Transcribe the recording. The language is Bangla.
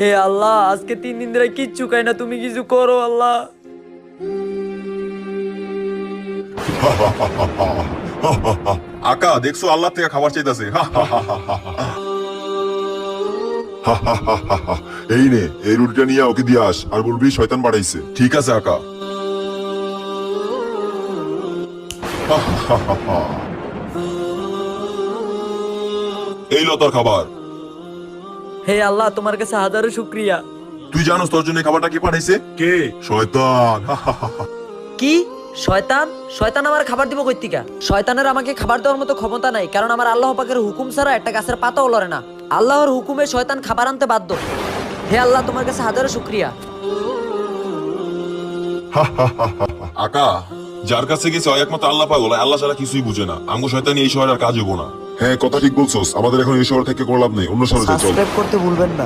হে আল্লাহ, আজকে 3 দিন ধরে কিচ্ছু খাই না, তুমি কিছু করো আল্লাহ। আকা দেখছো আল্লাহ থেকে খাবার চাইতেছে। এই নে, এই রুটিটা নিয়ে ওকে দিয়ে আস, আর বলবি শয়তান বাড়াইছে। ঠিক আছে আকা। এই লো তোর খাবার। হে আল্লাহ, তোমার কাছে হাজারো শুক্রিয়া। তুই জানোস তোর জন্য খাবারটা কে পাঠাইছে? কে? শয়তান। কি শয়তান? শয়তান আমার খাবার দিব কই থেকে? শয়তানের আমাকে খাবার দেওয়ার মতো ক্ষমতা নাই, কারণ আমার আল্লাহ পাকের হুকুম ছাড়া একটা গাছের পাতাও লড়ে না। আল্লাহর হুকুমে শয়তান খাবার আনতে বাধ্য। হে আল্লাহ, তোমার কাছে হাজারো শুক্রিয়া। আকা যার কাছে গেছে একমাত্র আল্লাহ পাগল, আল্লাহ ছাড়া কিছুই বুঝে না। আমগো শয়তানি এই শহরে আর কাজ হবো না। হ্যাঁ, কথা ঠিক বলছোস। আমাদের এখন এই শহর থেকে কোনো লাভ নেই, অন্য শহরে যাই চল। সাবস্ক্রাইব করতে ভুলবেন না।